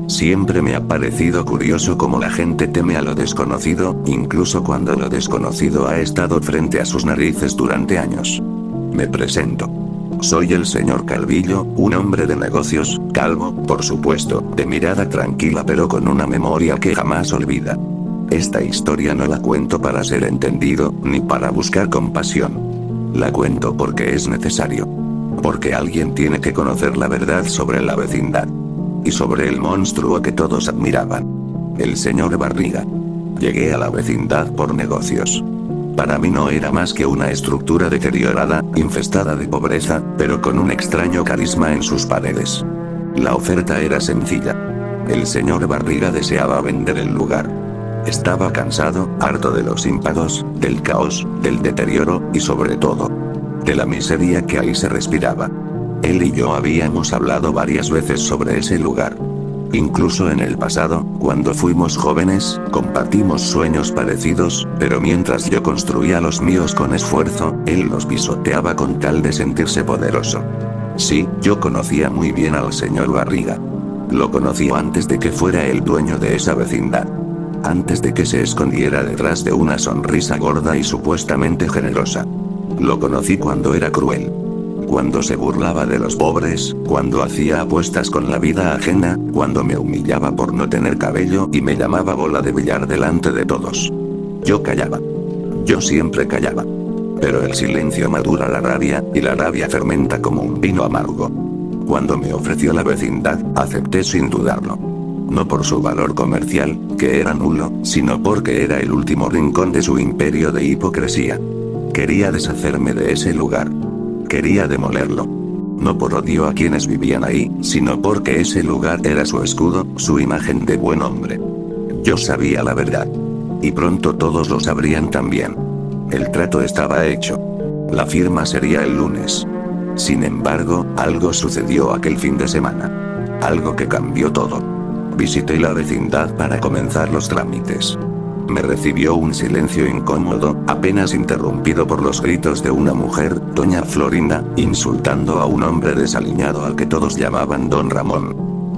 Siempre me ha parecido curioso cómo la gente teme a lo desconocido, incluso cuando lo desconocido ha estado frente a sus narices durante años. Me presento. Soy el señor Calvillo, un hombre de negocios, calvo, por supuesto, de mirada tranquila pero con una memoria que jamás olvida. Esta historia no la cuento para ser entendido, ni para buscar compasión. La cuento porque es necesario. Porque alguien tiene que conocer la verdad sobre la vecindad. Y sobre el monstruo que todos admiraban. El señor Barriga. Llegué a la vecindad por negocios. Para mí no era más que una estructura deteriorada, infestada de pobreza, pero con un extraño carisma en sus paredes. La oferta era sencilla. El señor Barriga deseaba vender el lugar. Estaba cansado, harto de los impagos, del caos, del deterioro, y sobre todo, de la miseria que ahí se respiraba. Él y yo habíamos hablado varias veces sobre ese lugar. Incluso en el pasado, cuando fuimos jóvenes, compartimos sueños parecidos, pero mientras yo construía los míos con esfuerzo, él los pisoteaba con tal de sentirse poderoso. Sí, yo conocía muy bien al señor Barriga. Lo conocí antes de que fuera el dueño de esa vecindad. Antes de que se escondiera detrás de una sonrisa gorda y supuestamente generosa. Lo conocí cuando era cruel. Cuando se burlaba de los pobres, cuando hacía apuestas con la vida ajena, cuando me humillaba por no tener cabello y me llamaba bola de billar delante de todos. Yo callaba. Yo siempre callaba. Pero el silencio madura la rabia, y la rabia fermenta como un vino amargo. Cuando me ofreció la vecindad, acepté sin dudarlo. No por su valor comercial, que era nulo, sino porque era el último rincón de su imperio de hipocresía. Quería deshacerme de ese lugar. Quería demolerlo. No por odio a quienes vivían ahí, sino porque ese lugar era su escudo, su imagen de buen hombre. Yo sabía la verdad. Y pronto todos lo sabrían también. El trato estaba hecho. La firma sería el lunes. Sin embargo, algo sucedió aquel fin de semana. Algo que cambió todo. Visité la vecindad para comenzar los trámites. Me recibió un silencio incómodo, apenas interrumpido por los gritos de una mujer, doña Florinda, insultando a un hombre desaliñado al que todos llamaban don Ramón.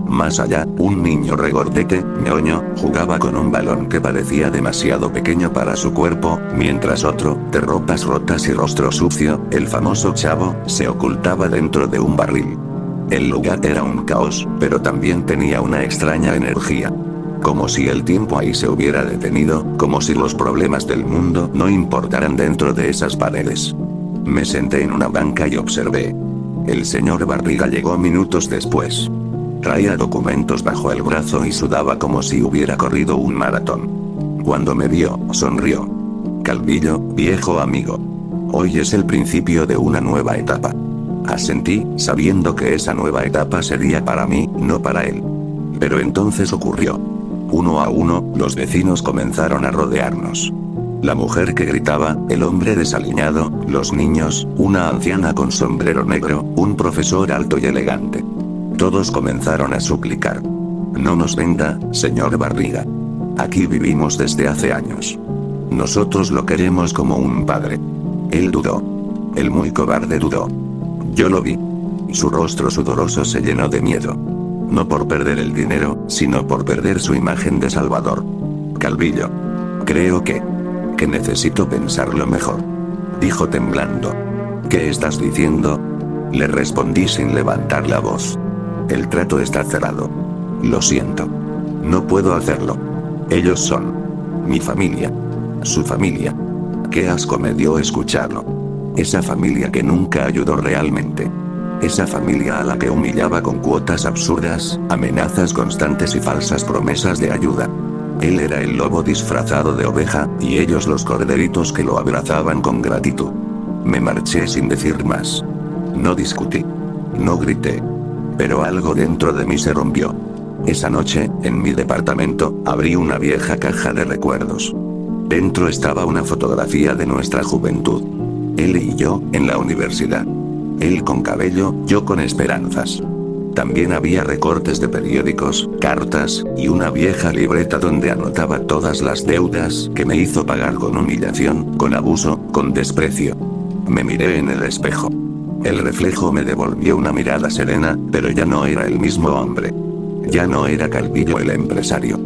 Más allá, un niño regordete, ñoño, jugaba con un balón que parecía demasiado pequeño para su cuerpo, mientras otro, de ropas rotas y rostro sucio, el famoso Chavo, se ocultaba dentro de un barril. El lugar era un caos, pero también tenía una extraña energía. Como si el tiempo ahí se hubiera detenido, como si los problemas del mundo no importaran dentro de esas paredes. Me senté en una banca y observé. El señor Barriga llegó minutos después. Traía documentos bajo el brazo y sudaba como si hubiera corrido un maratón. Cuando me vio, sonrió. Calvillo, viejo amigo. Hoy es el principio de una nueva etapa. Asentí, sabiendo que esa nueva etapa sería para mí, no para él. Pero entonces ocurrió. Uno a uno, los vecinos comenzaron a rodearnos. La mujer que gritaba, el hombre desaliñado, los niños, una anciana con sombrero negro, un profesor alto y elegante. Todos comenzaron a suplicar. No nos venda, señor Barriga. Aquí vivimos desde hace años. Nosotros lo queremos como un padre. Él dudó. El muy cobarde dudó. Yo lo vi. Su rostro sudoroso se llenó de miedo. No por perder el dinero, sino por perder su imagen de salvador. Calvillo. Creo que necesito pensarlo mejor. Dijo temblando. ¿Qué estás diciendo? Le respondí sin levantar la voz. El trato está cerrado. Lo siento. No puedo hacerlo. Ellos son mi familia. Su familia. Qué asco me dio escucharlo. Esa familia que nunca ayudó realmente. Esa familia a la que humillaba con cuotas absurdas, amenazas constantes y falsas promesas de ayuda. Él era el lobo disfrazado de oveja, y ellos los corderitos que lo abrazaban con gratitud. Me marché sin decir más. No discutí. No grité. Pero algo dentro de mí se rompió. Esa noche, en mi departamento, abrí una vieja caja de recuerdos. Dentro estaba una fotografía de nuestra juventud. Él y yo, en la universidad. Él con cabello, yo con esperanzas. También había recortes de periódicos, cartas, y una vieja libreta donde anotaba todas las deudas que me hizo pagar con humillación, con abuso, con desprecio. Me miré en el espejo. El reflejo me devolvió una mirada serena, pero ya no era el mismo hombre. Ya no era Calvillo el empresario.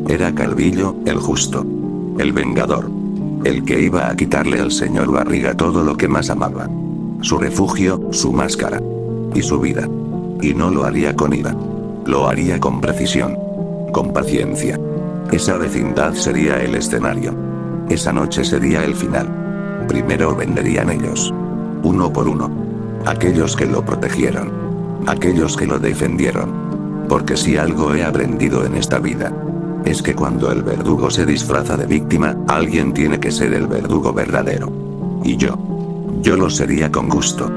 Era Calvillo, el justo. El vengador. El que iba a quitarle al señor Barriga todo lo que más amaba. Su refugio, su máscara. Y su vida. Y no lo haría con ira. Lo haría con precisión. Con paciencia. Esa vecindad sería el escenario. Esa noche sería el final. Primero venderían ellos. Uno por uno. Aquellos que lo protegieron. Aquellos que lo defendieron. Porque si algo he aprendido en esta vida, es que cuando el verdugo se disfraza de víctima, alguien tiene que ser el verdugo verdadero. Y yo lo sería con gusto.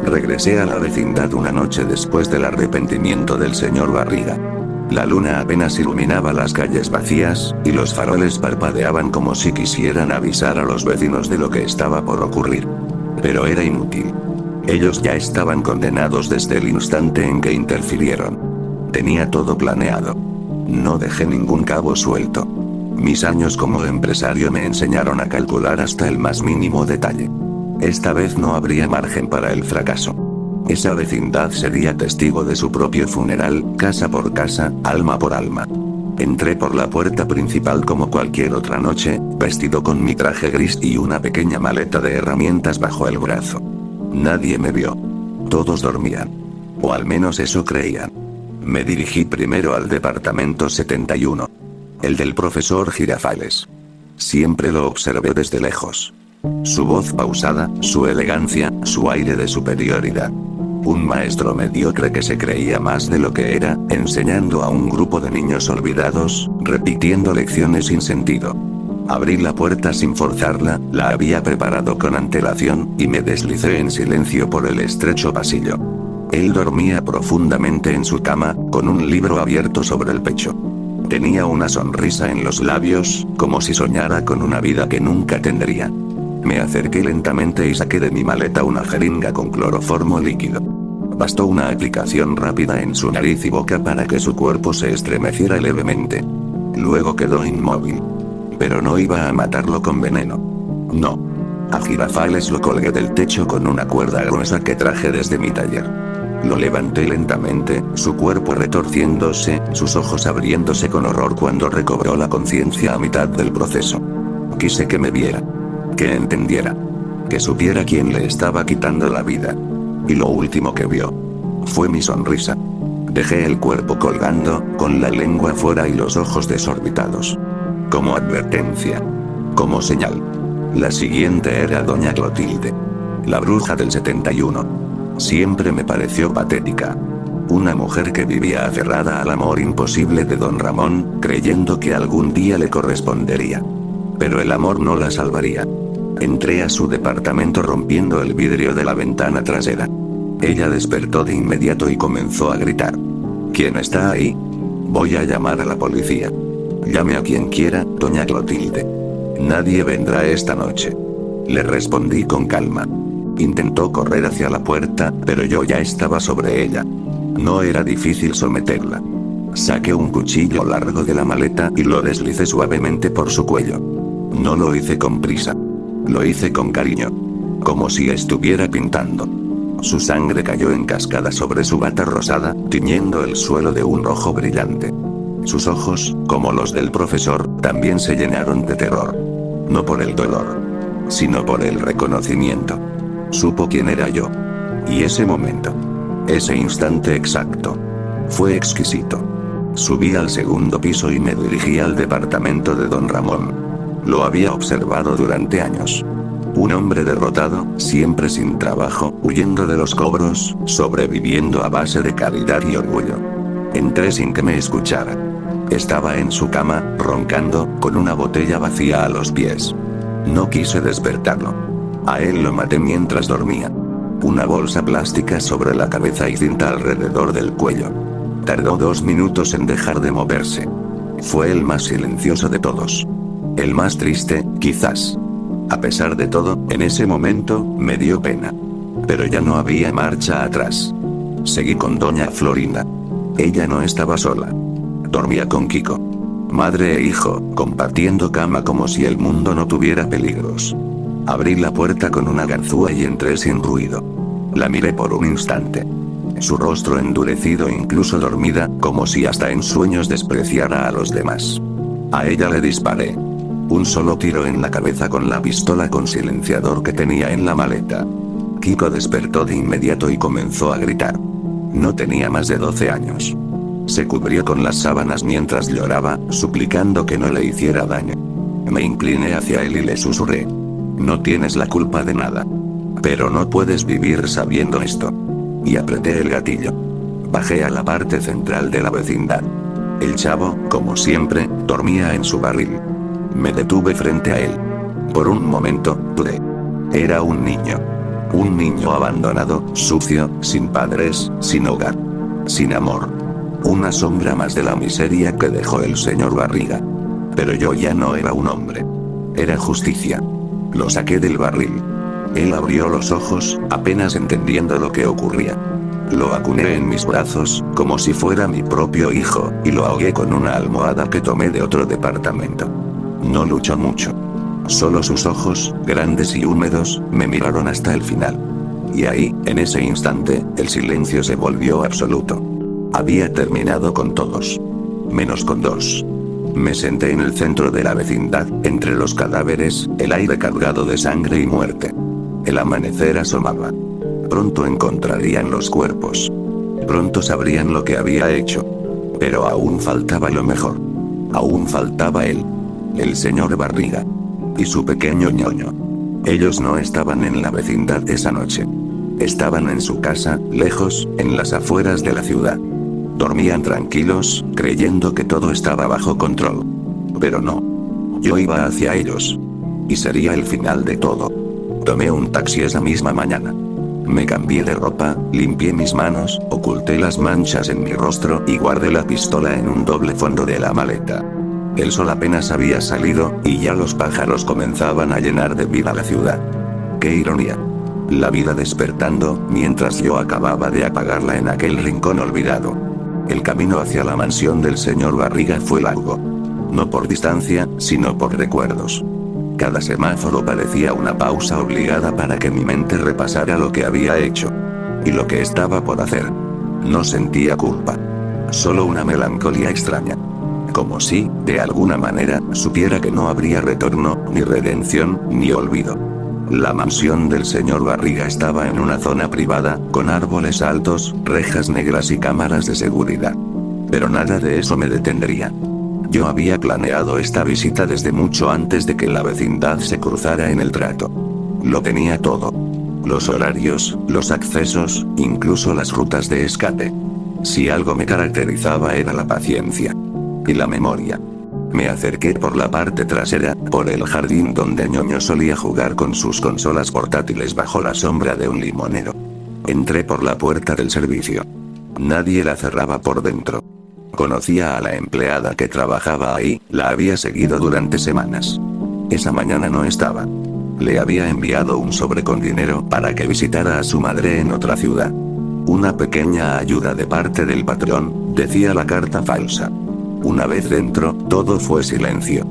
Regresé a la vecindad una noche después del arrepentimiento del señor Barriga. La luna apenas iluminaba las calles vacías, y los faroles parpadeaban como si quisieran avisar a los vecinos de lo que estaba por ocurrir. Pero era inútil. Ellos ya estaban condenados desde el instante en que interfirieron. Tenía todo planeado. No dejé ningún cabo suelto. Mis años como empresario me enseñaron a calcular hasta el más mínimo detalle. Esta vez no habría margen para el fracaso. Esa vecindad sería testigo de su propio funeral, casa por casa, alma por alma. Entré por la puerta principal como cualquier otra noche, vestido con mi traje gris y una pequeña maleta de herramientas bajo el brazo. Nadie me vio. Todos dormían. O al menos eso creían. Me dirigí primero al departamento 71. El del profesor Girafales. Siempre lo observé desde lejos. Su voz pausada, su elegancia, su aire de superioridad. Un maestro mediocre que se creía más de lo que era, enseñando a un grupo de niños olvidados, repitiendo lecciones sin sentido. Abrí la puerta sin forzarla, la había preparado con antelación, y me deslicé en silencio por el estrecho pasillo. Él dormía profundamente en su cama, con un libro abierto sobre el pecho. Tenía una sonrisa en los labios, como si soñara con una vida que nunca tendría. Me acerqué lentamente y saqué de mi maleta una jeringa con cloroformo líquido. Bastó una aplicación rápida en su nariz y boca para que su cuerpo se estremeciera levemente. Luego quedó inmóvil. Pero no iba a matarlo con veneno. No. A Girafales lo colgué del techo con una cuerda gruesa que traje desde mi taller. Lo levanté lentamente, su cuerpo retorciéndose, sus ojos abriéndose con horror cuando recobró la conciencia a mitad del proceso. Quise que me viera. Que entendiera. Que supiera quién le estaba quitando la vida. Y lo último que vio fue mi sonrisa. Dejé el cuerpo colgando, con la lengua fuera y los ojos desorbitados. Como advertencia. Como señal. La siguiente era doña Clotilde. La bruja del 71. Siempre me pareció patética. Una mujer que vivía aferrada al amor imposible de don Ramón, creyendo que algún día le correspondería. Pero el amor no la salvaría. Entré a su departamento rompiendo el vidrio de la ventana trasera. Ella despertó de inmediato y comenzó a gritar. ¿Quién está ahí? Voy a llamar a la policía. Llame a quien quiera, doña Clotilde. Nadie vendrá esta noche. Le respondí con calma. Intentó correr hacia la puerta, pero yo ya estaba sobre ella. No era difícil someterla. Saqué un cuchillo largo de la maleta y lo deslicé suavemente por su cuello. No lo hice con prisa. Lo hice con cariño. Como si estuviera pintando. Su sangre cayó en cascada sobre su bata rosada, tiñendo el suelo de un rojo brillante. Sus ojos, como los del profesor, también se llenaron de terror. No por el dolor, sino por el reconocimiento. Supo quién era yo. Y ese momento. Ese instante exacto. Fue exquisito. Subí al segundo piso y me dirigí al departamento de don Ramón. Lo había observado durante años. Un hombre derrotado, siempre sin trabajo, huyendo de los cobros, sobreviviendo a base de caridad y orgullo. Entré sin que me escuchara. Estaba en su cama, roncando, con una botella vacía a los pies. No quise despertarlo. A él lo maté mientras dormía. Una bolsa plástica sobre la cabeza y cinta alrededor del cuello. Tardó 2 minutos en dejar de moverse. Fue el más silencioso de todos. El más triste, quizás. A pesar de todo, en ese momento, me dio pena. Pero ya no había marcha atrás. Seguí con doña Florinda. Ella no estaba sola. Dormía con Kiko. Madre e hijo, compartiendo cama como si el mundo no tuviera peligros. Abrí la puerta con una ganzúa y entré sin ruido. La miré por un instante. su rostro endurecido incluso dormida, como si hasta en sueños despreciara a los demás. A ella le disparé. Un solo tiro en la cabeza con la pistola con silenciador que tenía en la maleta. Kiko despertó de inmediato y comenzó a gritar. No tenía más de 12 años. Se cubrió con las sábanas mientras lloraba, suplicando que no le hiciera daño. Me incliné hacia él y le susurré. No tienes la culpa de nada. Pero no puedes vivir sabiendo esto. Y apreté el gatillo. Bajé a la parte central de la vecindad. El chavo, como siempre, dormía en su barril. Me detuve frente a él. Por un momento, dudé. Era un niño. Un niño abandonado, sucio, sin padres, sin hogar. Sin amor. Una sombra más de la miseria que dejó el señor Barriga. Pero yo ya no era un hombre. Era justicia. Lo saqué del barril. Él abrió los ojos, apenas entendiendo lo que ocurría. Lo acuné en mis brazos, como si fuera mi propio hijo, y lo ahogué con una almohada que tomé de otro departamento. No luchó mucho. Solo sus ojos, grandes y húmedos, me miraron hasta el final. Y ahí, en ese instante, el silencio se volvió absoluto. Había terminado con todos. Menos con dos. Me senté en el centro de la vecindad, entre los cadáveres, el aire cargado de sangre y muerte. El amanecer asomaba. Pronto encontrarían los cuerpos. Pronto sabrían lo que había hecho. Pero aún faltaba lo mejor. Aún faltaba él. El señor Barriga. Y su pequeño ñoño. Ellos no estaban en la vecindad esa noche. Estaban en su casa, lejos, en las afueras de la ciudad. Dormían tranquilos, creyendo que todo estaba bajo control. Pero no. Yo iba hacia ellos. Y sería el final de todo. Tomé un taxi esa misma mañana. Me cambié de ropa, limpié mis manos, oculté las manchas en mi rostro y guardé la pistola en un doble fondo de la maleta. El sol apenas había salido, y ya los pájaros comenzaban a llenar de vida la ciudad. ¡Qué ironía! La vida despertando, mientras yo acababa de apagarla en aquel rincón olvidado. El camino hacia la mansión del señor Barriga fue largo. No por distancia, sino por recuerdos. Cada semáforo parecía una pausa obligada para que mi mente repasara lo que había hecho. Y lo que estaba por hacer. No sentía culpa. Solo una melancolía extraña. Como si, de alguna manera, supiera que no habría retorno, ni redención, ni olvido. La mansión del señor Barriga estaba en una zona privada, con árboles altos, rejas negras y cámaras de seguridad. Pero nada de eso me detendría. Yo había planeado esta visita desde mucho antes de que la vecindad se cruzara en el trato. Lo tenía todo. Los horarios, los accesos, incluso las rutas de escape. Si algo me caracterizaba era la paciencia. Y la memoria. Me acerqué por la parte trasera, por el jardín donde ñoño solía jugar con sus consolas portátiles bajo la sombra de un limonero. Entré por la puerta del servicio. Nadie la cerraba por dentro. Conocía a la empleada que trabajaba ahí, la había seguido durante semanas. Esa mañana no estaba. Le había enviado un sobre con dinero para que visitara a su madre en otra ciudad. Una pequeña ayuda de parte del patrón, decía la carta falsa. Una vez dentro, todo fue silencio.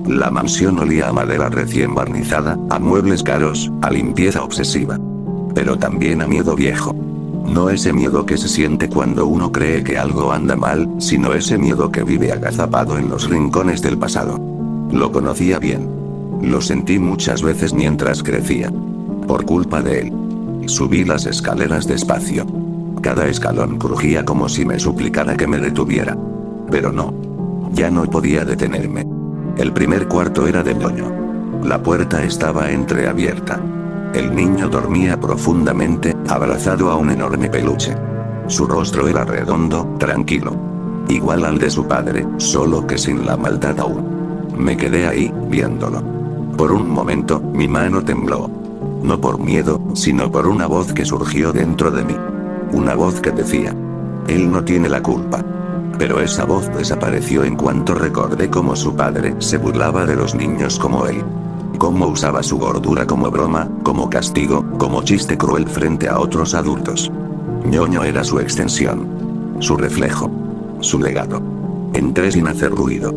La mansión olía a madera recién barnizada, a muebles caros, a limpieza obsesiva. Pero también a miedo viejo. No ese miedo que se siente cuando uno cree que algo anda mal, sino ese miedo que vive agazapado en los rincones del pasado. Lo conocía bien. Lo sentí muchas veces mientras crecía. Por culpa de él. Subí las escaleras despacio. Cada escalón crujía como si me suplicara que me detuviera. Pero no. Ya no podía detenerme. El primer cuarto era de ñoño. La puerta estaba entreabierta. El niño dormía profundamente, abrazado a un enorme peluche. Su rostro era redondo, tranquilo. Igual al de su padre, solo que sin la maldad aún. Me quedé ahí, viéndolo. Por un momento, mi mano tembló. No por miedo, sino por una voz que surgió dentro de mí. Una voz que decía: él no tiene la culpa. Pero esa voz desapareció en cuanto recordé cómo su padre se burlaba de los niños como él. Cómo usaba su gordura como broma, como castigo, como chiste cruel frente a otros adultos. ñoño era su extensión. Su reflejo. Su legado. Entré sin hacer ruido.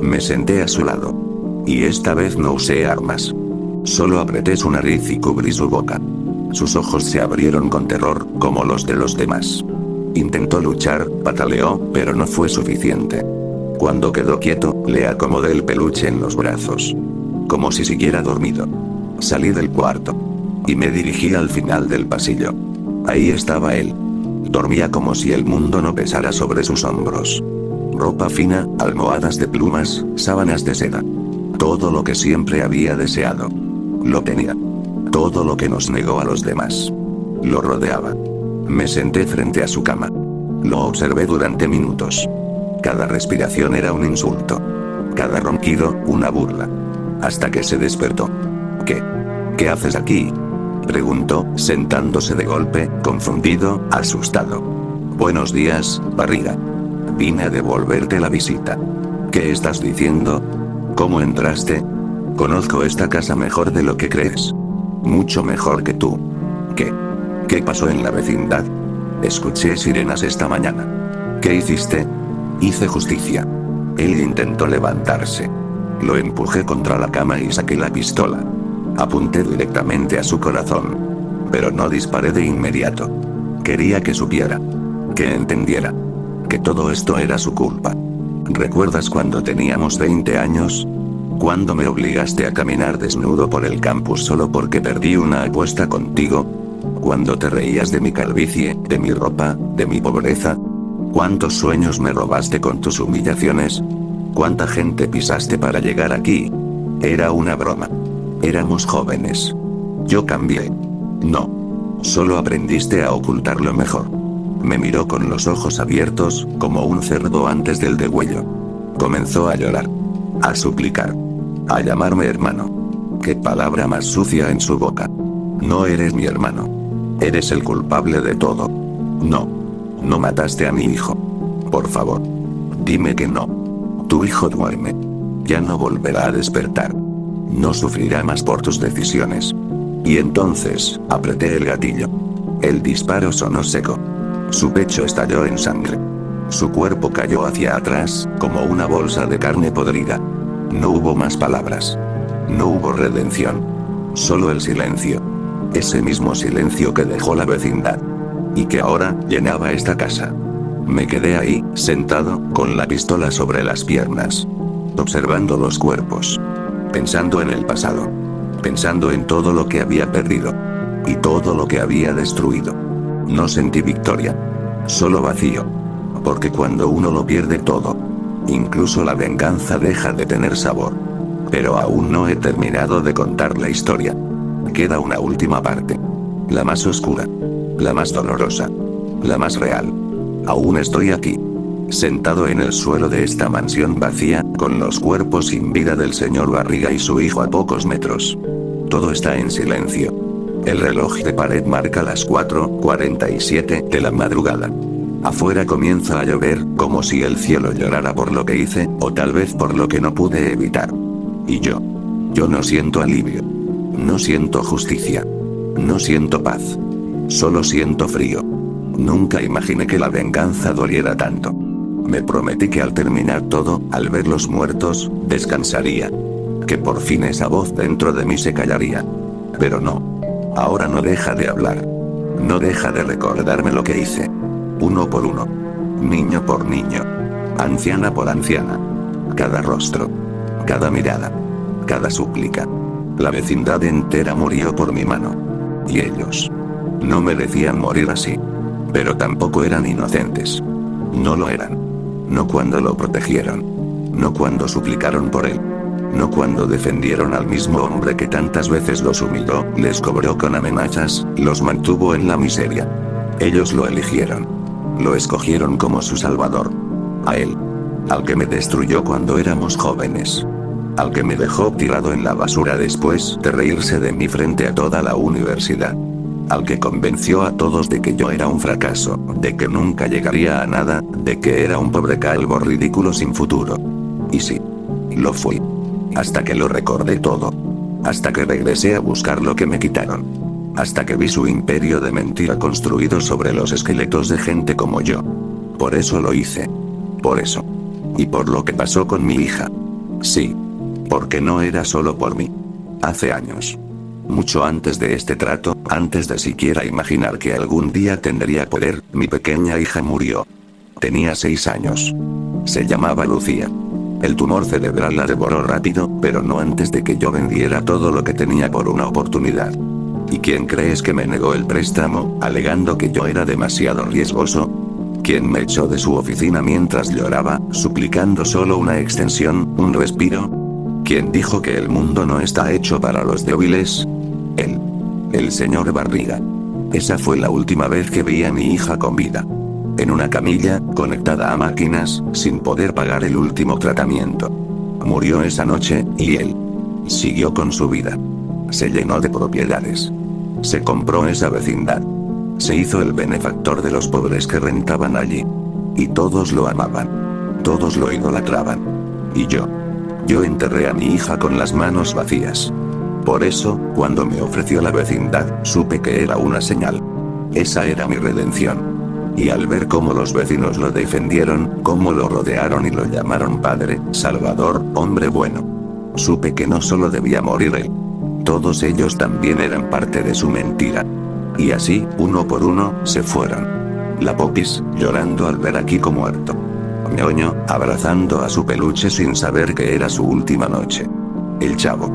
Me senté a su lado. Y esta vez no usé armas. Solo apreté su nariz y cubrí su boca. Sus ojos se abrieron con terror, como los de los demás. Intentó luchar, pataleó, pero no fue suficiente. Cuando quedó quieto, le acomodé el peluche en los brazos. Como si siguiera dormido. Salí del cuarto. Y me dirigí al final del pasillo. Ahí estaba él. Dormía como si el mundo no pesara sobre sus hombros. Ropa fina, almohadas de plumas, sábanas de seda. Todo lo que siempre había deseado. Lo tenía. Todo lo que nos negó a los demás. Lo rodeaba. Me senté frente a su cama. Lo observé durante minutos. Cada respiración era un insulto. Cada ronquido, una burla. Hasta que se despertó. ¿Qué haces aquí?, preguntó, sentándose de golpe, confundido, asustado. Buenos días, barriga. Vine a devolverte la visita. ¿Qué estás diciendo? ¿Cómo entraste? Conozco esta casa mejor de lo que crees. Mucho mejor que tú. ¿Qué pasó en la vecindad? Escuché sirenas esta mañana. ¿Qué hiciste? Hice justicia. Él intentó levantarse. Lo empujé contra la cama y saqué la pistola. Apunté directamente a su corazón. Pero no disparé de inmediato. Quería que supiera. Que entendiera. Que todo esto era su culpa. ¿Recuerdas cuando teníamos 20 años? ¿Cuándo me obligaste a caminar desnudo por el campus solo porque perdí una apuesta contigo? ¿Cuándo te reías de mi calvicie, de mi ropa, de mi pobreza? ¿Cuántos sueños me robaste con tus humillaciones? ¿Cuánta gente pisaste para llegar aquí? Era una broma. Éramos jóvenes. Yo cambié. No. Solo aprendiste a ocultarlo mejor. Me miró con los ojos abiertos, como un cerdo antes del degüello. Comenzó a llorar. A suplicar. A llamarme hermano. Qué palabra más sucia en su boca. No eres mi hermano. Eres el culpable de todo. No. No mataste a mi hijo. Por favor. Dime que no. Tu hijo duerme. Ya no volverá a despertar. No sufrirá más por tus decisiones. Y entonces, apreté el gatillo. El disparo sonó seco. Su pecho estalló en sangre. Su cuerpo cayó hacia atrás, como una bolsa de carne podrida. No hubo más palabras. No hubo redención. Solo el silencio. Ese mismo silencio que dejó la vecindad. Y que ahora, llenaba esta casa. Me quedé ahí, sentado, con la pistola sobre las piernas. Observando los cuerpos. Pensando en el pasado. Pensando en todo lo que había perdido. Y todo lo que había destruido. No sentí victoria. Solo vacío. Porque cuando uno lo pierde todo, incluso la venganza deja de tener sabor. Pero aún no he terminado de contar la historia. Queda una última parte. La más oscura. La más dolorosa. La más real. Aún estoy aquí. Sentado en el suelo de esta mansión vacía, con los cuerpos sin vida del señor Barriga y su hijo a pocos metros. Todo está en silencio. El reloj de pared marca las 4:47 de la madrugada. Afuera comienza a llover, como si el cielo llorara por lo que hice, o tal vez por lo que no pude evitar. Y yo no siento alivio. No siento justicia. No siento paz. Solo siento frío. Nunca imaginé que la venganza doliera tanto. Me prometí que al terminar todo, al ver los muertos, descansaría. Que por fin esa voz dentro de mí se callaría. Pero no. Ahora no deja de hablar. No deja de recordarme lo que hice. Uno por uno. Niño por niño. Anciana por anciana. Cada rostro. Cada mirada. Cada súplica. La vecindad entera murió por mi mano. Y ellos. No merecían morir así. Pero tampoco eran inocentes. No lo eran. No cuando lo protegieron. No cuando suplicaron por él. No cuando defendieron al mismo hombre que tantas veces los humilló, les cobró con amenazas, los mantuvo en la miseria. Ellos lo eligieron. Lo escogieron como su salvador. A él. Al que me destruyó cuando éramos jóvenes. Al que me dejó tirado en la basura después de reírse de mí frente a toda la universidad. Al que convenció a todos de que yo era un fracaso, de que nunca llegaría a nada, de que era un pobre calvo ridículo sin futuro. Y sí. Lo fui. Hasta que lo recordé todo. Hasta que regresé a buscar lo que me quitaron. Hasta que vi su imperio de mentira construido sobre los esqueletos de gente como yo. Por eso lo hice. Por eso. Y por lo que pasó con mi hija. Sí. Porque no era solo por mí. Hace años. Mucho antes de este trato, antes de siquiera imaginar que algún día tendría poder, mi pequeña hija murió. Tenía 6 años. Se llamaba Lucía. El tumor cerebral la devoró rápido, pero no antes de que yo vendiera todo lo que tenía por una oportunidad. ¿Y quién crees que me negó el préstamo, alegando que yo era demasiado riesgoso? ¿Quién me echó de su oficina mientras lloraba, suplicando solo una extensión, un respiro? ¿Quién dijo que el mundo no está hecho para los débiles? Él. El señor Barriga. Esa fue la última vez que vi a mi hija con vida. En una camilla, conectada a máquinas, sin poder pagar el último tratamiento. Murió esa noche, y él siguió con su vida. Se llenó de propiedades. Se compró esa vecindad. Se hizo el benefactor de los pobres que rentaban allí. Y todos lo amaban. Todos lo idolatraban. Y yo enterré a mi hija con las manos vacías. Por eso, cuando me ofreció la vecindad, supe que era una señal. Esa era mi redención. Y al ver cómo los vecinos lo defendieron, cómo lo rodearon y lo llamaron padre, salvador, hombre bueno, supe que no solo debía morir él. Todos ellos también eran parte de su mentira. Y así, uno por uno, se fueron. La Popis, llorando al ver a Kiko muerto. Ñoño, abrazando a su peluche sin saber que era su última noche. El Chavo.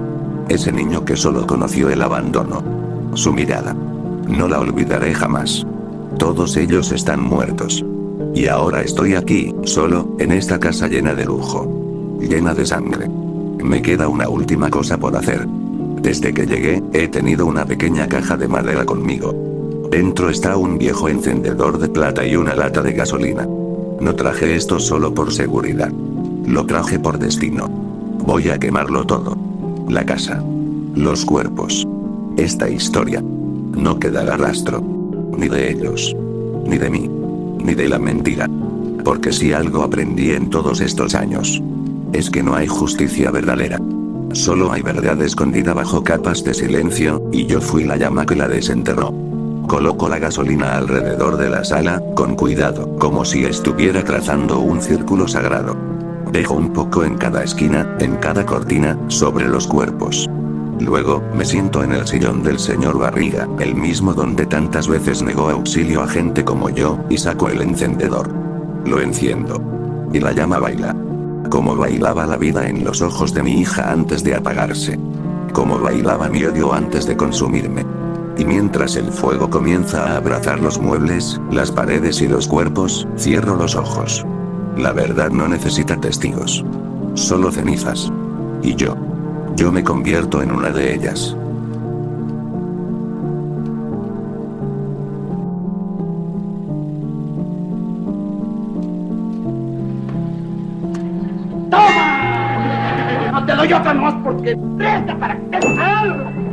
Ese niño que solo conoció el abandono. Su mirada. No la olvidaré jamás. Todos ellos están muertos. Y ahora estoy aquí, solo, en esta casa llena de lujo. Llena de sangre. Me queda una última cosa por hacer. Desde que llegué, he tenido una pequeña caja de madera conmigo. Dentro está un viejo encendedor de plata y una lata de gasolina. No traje esto solo por seguridad. Lo traje por destino. Voy a quemarlo todo. La casa. Los cuerpos. Esta historia. No quedará rastro. Ni de ellos. Ni de mí. Ni de la mentira. Porque si algo aprendí en todos estos años, es que no hay justicia verdadera. Solo hay verdad escondida bajo capas de silencio, y yo fui la llama que la desenterró. Coloco la gasolina alrededor de la sala, con cuidado, como si estuviera trazando un círculo sagrado. Dejo un poco en cada esquina, en cada cortina, sobre los cuerpos. Luego, me siento en el sillón del señor Barriga, el mismo donde tantas veces negó auxilio a gente como yo, y saco el encendedor. Lo enciendo. Y la llama baila. Como bailaba la vida en los ojos de mi hija antes de apagarse. Como bailaba mi odio antes de consumirme. Y mientras el fuego comienza a abrazar los muebles, las paredes y los cuerpos, cierro los ojos. La verdad no necesita testigos. Solo cenizas. Y yo me convierto en una de ellas. ¡Toma! No te doy otra más porque presta para que te...